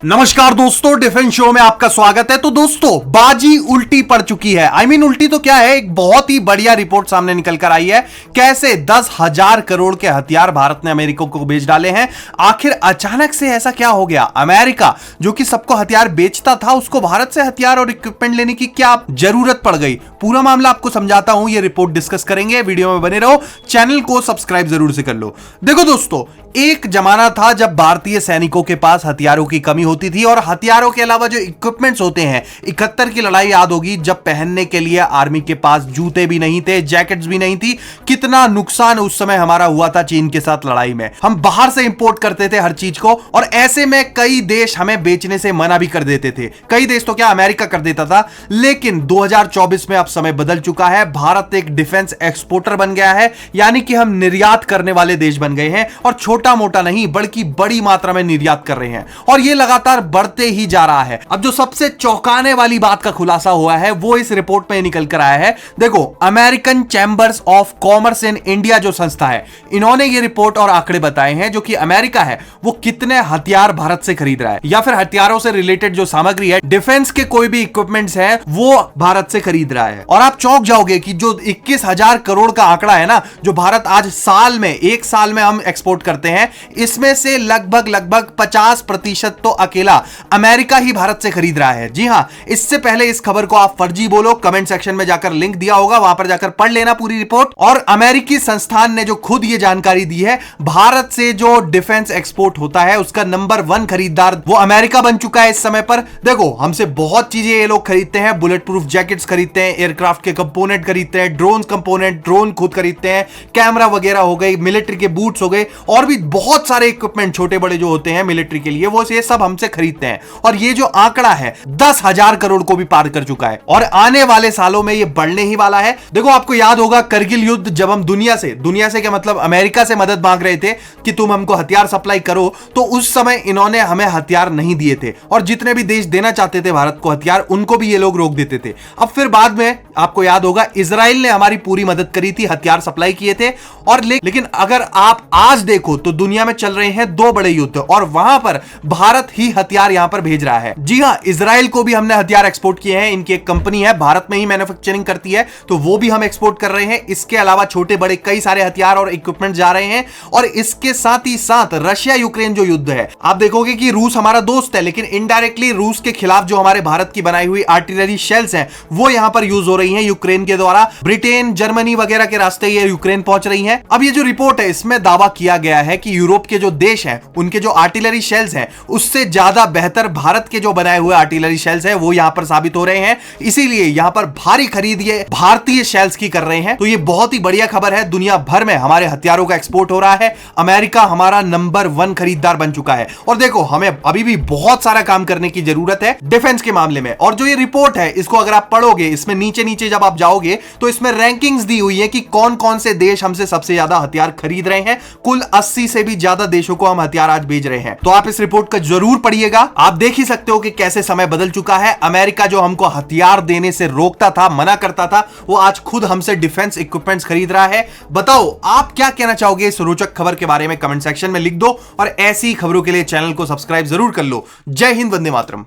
नमस्कार दोस्तों, defence show में आपका स्वागत है। तो दोस्तों, बाजी उल्टी पड़ चुकी है। उल्टी तो क्या है, एक बहुत ही बढ़िया रिपोर्ट सामने निकल कर आई है। कैसे 10,000 करोड़ के हथियार भारत ने अमेरिका को बेच डाले हैं। आखिर अचानक से ऐसा क्या हो गया? अमेरिका जो कि सबको हथियार बेचता था, उसको भारत से हथियार और इक्विपमेंट लेने की क्या जरूरत पड़ गई? पूरा मामला आपको समझाता हूं, ये रिपोर्ट डिस्कस करेंगे। वीडियो में बने रहो, चैनल को सब्सक्राइब जरूर से कर लो। देखो दोस्तों, एक जमाना था जब भारतीय सैनिकों के पास हथियारों की कमी होती थी, और हथियारों के अलावा जो इक्विपमेंट्स होते हैं, 71 की लड़ाई याद होगी, जब पहनने के लिए आर्मी के पास जूते भी नहीं थे, जैकेट्स भी नहीं थी। कितना नुकसान उस समय हमारा हुआ था चीन के साथ लड़ाई में। हम बाहर से इंपोर्ट करते थे हर चीज को, और ऐसे में कई देश हमें बेचने से मना भी कर देते थे। कई देश तो क्या, अमेरिका कर देता था। लेकिन 2024 में अब समय बदल चुका है। भारत एक डिफेंस एक्सपोर्टर बन गया है, यानी कि हम निर्यात करने वाले देश बन गए हैं, और छोटा मोटा नहीं बल्कि बड़ी मात्रा में निर्यात कर रहे हैं, और यह लगातार बढ़ते ही जा रहा है। अब जो सबसे चौंकाने वाली बात का खुलासा हुआ है वो इस रिपोर्ट में निकल कर आया है। देखो, American chambers of commerce in India जो संस्था है, इन्होंने ये रिपोर्ट और आंकड़े बताए हैं जो कि अमेरिका है वो कितने हथियार भारत से खरीद रहा है, या फिर हथियारों से रिलेटेड जो सामग्री है, डिफेंस के कोई भी इक्विपमेंट्स है, वो भारत से खरीद रहा है। और आप चौंक जाओगे कि जो 21,000 करोड़ का आंकड़ा है ना, जो भारत आज साल में, एक साल में हम एक्सपोर्ट करते हैं, इसमें से लगभग 50% तो अकेला अमेरिका ही भारत से खरीद रहा है। जी हां, इससे पहले इस खबर को आप फर्जी बोलो, कमेंट सेक्शन में जाकर लिंक दिया होगा, वहां पर जाकर पढ़ लेना पूरी रिपोर्ट। और अमेरिकी संस्थान ने जो खुद ये जानकारी दी है, भारत से जो डिफेंस एक्सपोर्ट होता है उसका नंबर 1 खरीदार वो अमेरिका बन चुका है इस समय पर। देखो, हमसे बहुत चीजें ये लोग खरीदते हैं, बुलेट प्रूफ जैकेट्स खरीदते हैं, एयरक्राफ्ट के कंपोनेंट खरीदते हैं, ड्रोन कंपोनेंट, ड्रोन खुद खरीदते हैं, कैमरा वगैरह हो गई, मिलिट्री के बूट्स हो गए, और भी बहुत सारे इक्विपमेंट छोटे बड़े जो होते हैं मिलिट्री के लिए, वो ये सब हमसे खरीदते हैं। और ये जो आंकड़ा है 10,000 करोड़ को भी पार कर चुका है, और आने वाले सालों में ये बढ़ने ही वाला है। देखो, आपको याद होगा करगिल युद्ध, जब हम दुनिया से क्या मतलब अमेरिका से मदद मांग रहे थे कि तुम हमको हथियार सप्लाई करो, तो उस समय इन्होंने हमें हथियार नहीं दिए थे, और जितने भी देश देना चाहते थे भारत को हथियार, उनको भी ये लोग रोक देते थे। अब फिर बाद में आपको याद होगा, इजराइल ने हमारी पूरी मदद करी थी, हथियार सप्लाई किए थे। और लेकिन अगर आप आज देखो तो दुनिया में चल रहे हैं 2 बड़े युद्ध, और वहां पर भारत ही हथियार यहां पर भेज रहा है। जी हां, इजराइल को भी हमने हथियार एक्सपोर्ट किए हैं। इनकी एक कंपनी है, भारत में ही मैन्युफैक्चरिंग करती है, तो वो भी हम एक्सपोर्ट कर रहे हैं। इसके अलावा छोटे बड़े कई सारे हथियार और इक्विपमेंट जा रहे हैं। और इसके साथ ही साथ रशिया यूक्रेन जो युद्ध है, आप देखोगे कि रूस हमारा दोस्त है, लेकिन इनडायरेक्टली रूस के खिलाफ जो हमारे भारत की बनाई हुई आर्टिलरी शेल्स हैं, वो यहां पर यूज हो रही हैं यूक्रेन के द्वारा। ब्रिटेन, जर्मनी वगैरह के रास्ते ये यूक्रेन पहुंच रही हैं। अब ये जो रिपोर्ट है, इसमें दावा किया गया है कि यूरोप के जो देश हैं, उनके जो आर्टिलरी शेल्स हैं, उससे ज्यादा बेहतर भारत के जो बनाए हुए आर्टिलरी शेल्स हैं वो यहां पर साबित हो रहे हैं। इसीलिए यहां पर भारी खरीद ये भारतीय शेल्स की कर रहे हैं। तो ये बहुत ही बढ़िया खबर है। दुनिया भर में हमारे हथियारों का एक्सपोर्ट हो रहा है। अमेरिका हमारा नंबर 1 खरीदार बन चुका है। और देखो, हमें अभी भी बहुत सारा काम करने की जरूरत है डिफेंस के मामले में। और जो ये रिपोर्ट है, इसको अगर आप पढ़ोगे, इसमें नीचे जब आप जाओगे तो इसमें रैंकिंग्स दी हुई है कि कौन कौन से देश हमसे सबसे ज्यादा हथियार खरीद रहे हैं। कुल 80 से भी ज्यादा देशों को हम हथियार आज भेज रहे हैं। तो आप इस रिपोर्ट का जरूर पढ़िएगा। आप देख ही सकते हो कि कैसे समय बदल चुका है। अमेरिका जो हमको हथियार देने से रोकता था, मना करता था, वो आज खुद हमसे डिफेंस इक्विपमेंट्स खरीद रहा है। बताओ, आप क्या कहना चाहोगे इस रोचक खबर के बारे में? कमेंट सेक्शन में लिख दो, और ऐसी खबरों के लिए चैनल को सब्सक्राइब जरूर कर लो। जय हिंद, वंदे मातरम।